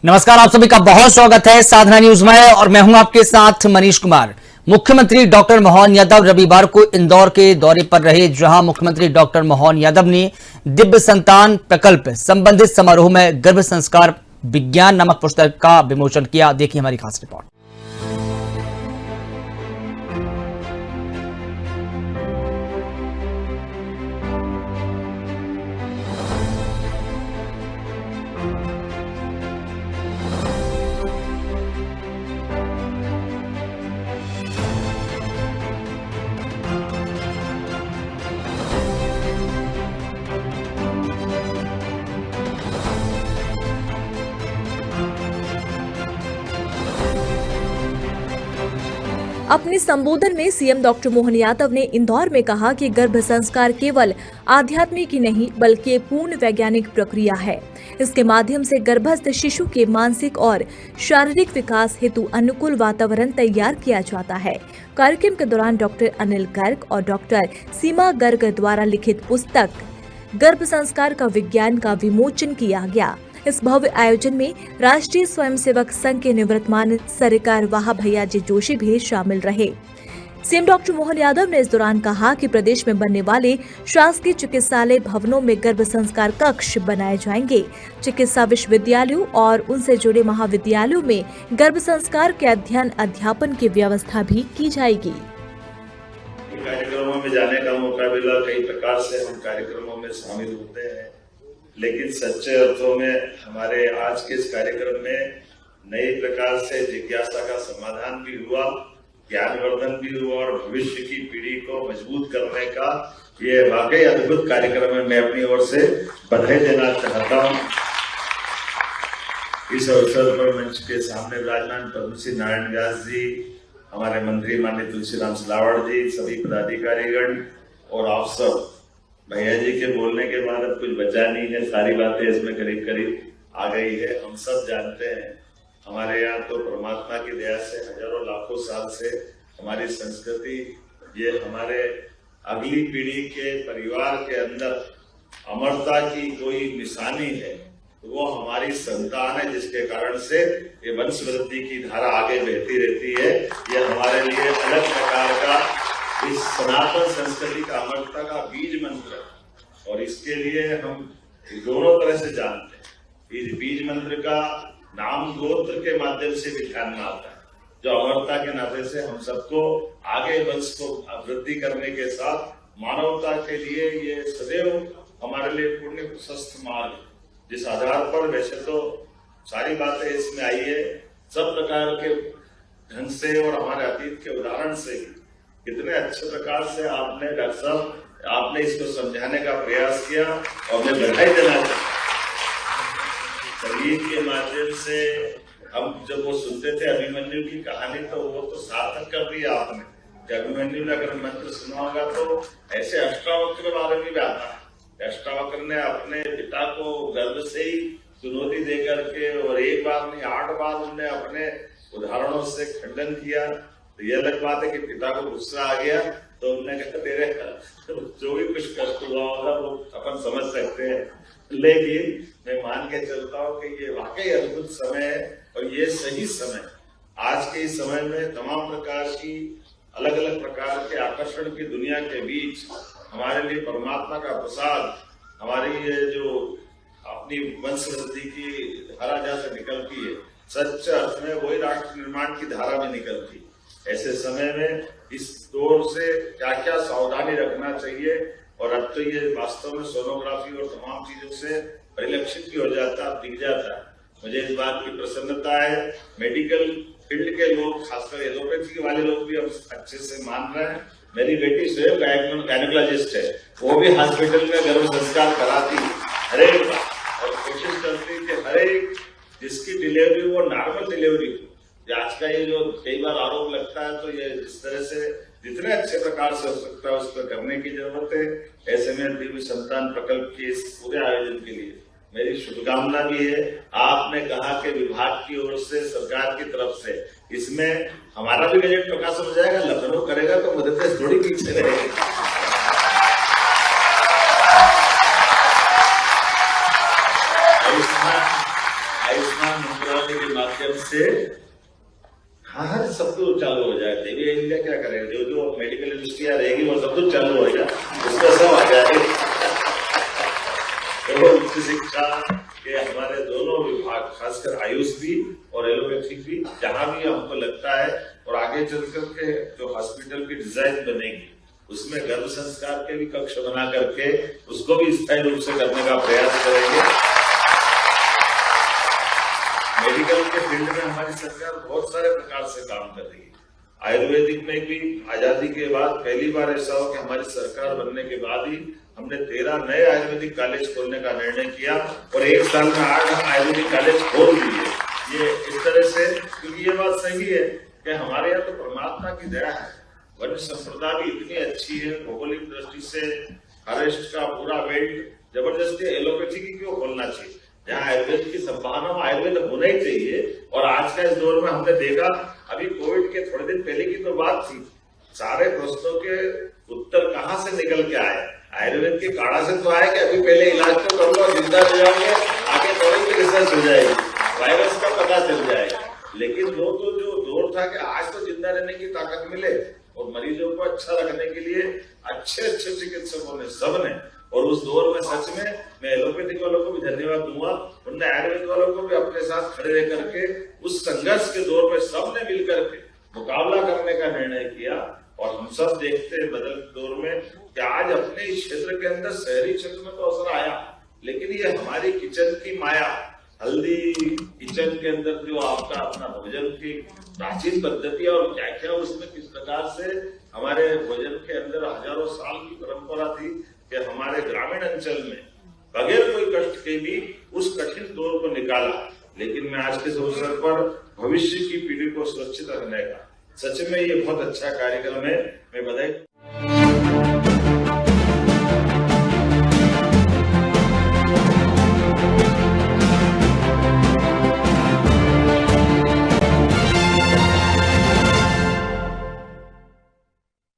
नमस्कार, आप सभी का बहुत स्वागत है साधना न्यूज में और मैं हूं आपके साथ मनीष कुमार। मुख्यमंत्री डॉक्टर मोहन यादव रविवार को इंदौर के दौरे पर रहे, जहां मुख्यमंत्री डॉक्टर मोहन यादव ने दिव्य संतान प्रकल्प संबंधित समारोह में गर्भ संस्कार विज्ञान नामक पुस्तक का विमोचन किया। देखिए हमारी खास रिपोर्ट। अपने संबोधन में सीएम डॉक्टर मोहन यादव ने इंदौर में कहा कि गर्भ संस्कार केवल आध्यात्मिक ही नहीं बल्कि पूर्ण वैज्ञानिक प्रक्रिया है। इसके माध्यम से गर्भस्थ शिशु के मानसिक और शारीरिक विकास हेतु अनुकूल वातावरण तैयार किया जाता है। कार्यक्रम के दौरान डॉक्टर अनिल गर्ग और डॉक्टर सीमा गर्ग द्वारा लिखित पुस्तक गर्भ संस्कार का विज्ञान का विमोचन किया गया। इस भव्य आयोजन में राष्ट्रीय स्वयंसेवक संघ के निवृत्तमान सरकारवाह भैया जी जोशी भी शामिल रहे। सीएम डॉक्टर मोहन यादव ने इस दौरान कहा कि प्रदेश में बनने वाले शासकीय चिकित्सालय भवनों में गर्भ संस्कार कक्ष बनाए जाएंगे। चिकित्सा विश्वविद्यालयों और उनसे जुड़े महाविद्यालयों में गर्भ संस्कार के अध्ययन अध्यापन की व्यवस्था भी की जाएगी। कार्यक्रमों में जाने का मौका मिला, कई प्रकार से हम कार्यक्रमों में शामिल होते हैं, लेकिन सच्चे अर्थों में हमारे आज के इस कार्यक्रम में नए प्रकार से जिज्ञासा का समाधान भी हुआ, ज्ञानवर्धन भी हुआ और भविष्य की पीढ़ी को मजबूत करने का ये वाकई अद्भुत कार्यक्रम है। मैं अपनी ओर से बधाई देना चाहता हूँ। इस अवसर पर मंच के सामने विराजमान पद्मश्री नारायण व्यास जी, हमारे मंत्री माननीय तुलसीराम सिलावड़ जी, सभी पदाधिकारीगण और आप सब, भैया जी के बोलने के बाद अब कुछ बचा नहीं है, सारी बातें इसमें करीब करीब आ गई है। हम सब जानते हैं हमारे यहाँ तो परमात्मा की दया से हजारों लाखों साल से हमारी संस्कृति, ये हमारे अगली पीढ़ी के परिवार के अंदर अमरता की कोई निशानी है, तो वो हमारी संतान है, जिसके कारण से ये वंश वृद्धि की धारा आगे बहती रहती है। ये हमारे लिए अलग प्रकार का इस सनातन संस्कृति का अमरता का बीज मंत्र है और इसके लिए हम दोनों तरह से जानते हैं। इस बीज मंत्र का नाम गोत्र के माध्यम से भी ध्यान में आता है, जो अमरता के नाते से हम सबको आगे वंश को वृद्धि करने के साथ मानवता के लिए ये सदैव हमारे लिए पुण्य प्रशस्त मार्ग, जिस आधार पर वैसे तो सारी बातें इसमें आई है, सब प्रकार के ढंग से और हमारे अतीत के उदाहरण से कितने अच्छे प्रकार से आपने डॉक्टर साहब आपने इसको समझाने का प्रयास किया और मैं बधाई देना चाहता हूँ। संगीत के माध्यम से हम जब वो सुनते थे अभिमन्यु की कहानी, तो वो तो सार्थक कर दिया आपने कि अभिमन्यु ने अगर मंत्र सुना होगा तो ऐसे अष्टावक्र के बारे में भी आता है। अष्टावक्र ने अपने पिता को गर्भ से ही चुनौती दे करके और एक बार नहीं 8 बार उन्होंने अपने उदाहरणों से खंडन किया। तो ये अलग बात है कि पिता को गुस्सा आ गया तो उन्होंने कहा तेरे जो भी कुछ कष्ट हुआ होगा वो अपन समझ सकते हैं, लेकिन मैं मान के चलता हूँ कि ये वाकई अद्भुत समय है और ये सही समय। आज के इस समय में तमाम प्रकार की अलग अलग प्रकार के आकर्षण की दुनिया के बीच हमारे लिए परमात्मा का प्रसाद, हमारी ये जो अपनी वंश वृद्धि की धारा जहाँ से निकलती है, सच्चे अर्थ में वही राष्ट्र निर्माण की धारा में निकलती है। ऐसे समय में इस दौर से क्या क्या सावधानी रखना चाहिए, और अब तो ये वास्तव में सोनोग्राफी और तमाम चीजों से परिलक्षित भी हो जाता है, दिख जाता है। मुझे इस बात की प्रसन्नता है, मेडिकल फील्ड के लोग, खासकर एलोपैथी वाले लोग भी अब अच्छे से मान रहे हैं। मेरी बेटी स्वयं गायनोलॉजिस्ट है, वो भी हॉस्पिटल में गर्भ संस्कार कराती हर एक बार और कोशिश करती है कि हर एक जिसकी डिलीवरी वो नॉर्मल डिलीवरी हो। आज का ये जो कई बार आरोप लगता है, तो ये जिस तरह से जितने अच्छे प्रकार से हो सकता है उस पर करने की जरूरत है। ऐसे में दिव्य संतान प्रकल्प के इस पूरे आयोजन के लिए मेरी शुभकामना भी है। आपने कहा कि विभाग की ओर से, सरकार की तरफ से इसमें हमारा भी बजट प्रकाशन हो जाएगा, लखनऊ करेगा तो मध्य प्रदेश थोड़ी पीछे रहेगी। आयुष्मान प्रणाली के माध्यम से हर सब कुछ चालू हो जाए। देवी इंडिया क्या करेंगे, जो जो मेडिकल इंडस्ट्रिया रहेगी वो सब कुछ चालू होगा, उसका सब आ जाएगा। तो उच्च शिक्षा के हमारे दोनों विभाग, खासकर आयुष भी और एलोपैथी भी, जहां भी हमको लगता है और आगे चलकर के जो हॉस्पिटल की डिजाइन बनेगी उसमें गर्भ संस्कार के भी कक्ष बना करके उसको भी स्थायी रूप से करने का प्रयास करेंगे। मेडिकल के फील्ड में हमारी सरकार बहुत सारे प्रकार से काम कर रही है। आयुर्वेदिक में भी आजादी के बाद पहली बार ऐसा हो कि हमारी सरकार बनने के बाद ही हमने 13 नए आयुर्वेदिक कॉलेज खोलने का निर्णय किया और 1 साल में 8 आयुर्वेदिक कॉलेज खोल दिए। ये इस तरह से, क्योंकि ये बात सही है कि हमारे यहाँ तो परमात्मा की दया है, वन संप्रदा भी इतनी अच्छी है, भौगोलिक दृष्टि से फॉरेस्ट का पूरा बेल्ट जबरदस्ती एलोपैथी की क्यों खोलना चाहिए, जहाँ आयुर्वेद की संभावना आयुर्वेद होना ही चाहिए। और आज का इस दौर में हमने देखा, अभी कोविड के थोड़े दिन पहले की तो बात थी, सारे प्रश्नों के उत्तर कहाँ से निकल के आए, आयुर्वेद के काढ़ा से तो आए कि अभी पहले इलाज तो कर लो, जिंदा रह जाओगे, आगे थोड़ी सी रिसर्च हो जाएगी, वायरस का पता चल जाएगा। लेकिन वो तो जो दौर था कि आज तो जिंदा रहने की ताकत मिले और मरीजों को अच्छा रखने के लिए अच्छे अच्छे चिकित्सकों ने, सबने, और उस दौर में सच में मैं एलोपैथिक वालों को भी धन्यवाद दूंगा, उनने आयुर्वेद वालों को भी अपने साथ खड़े रह करके उस संघर्ष के दौर में सबने मिलकर के मुकाबला करने का निर्णय किया। और हम सब देखते हैं बदलते दौर में कि आज अपने इस क्षेत्र के अंदर, शहरी क्षेत्र में तो असर आया, लेकिन ये हमारी किचन की माया, हल्दी किचन के अंदर जो आपका अपना भोजन की प्राचीन पद्धति और क्या क्या उसमें किस प्रकार से हमारे भोजन के अंदर हजारों साल की परंपरा थी कि हमारे ग्रामीण अंचल में बगैर कोई कष्ट के भी उस कठिन दौर को निकाला। लेकिन मैं आज के अवसर पर भविष्य की पीढ़ी को सुरक्षित रखने का, सच में ये बहुत अच्छा कार्यक्रम है। मैं बधाई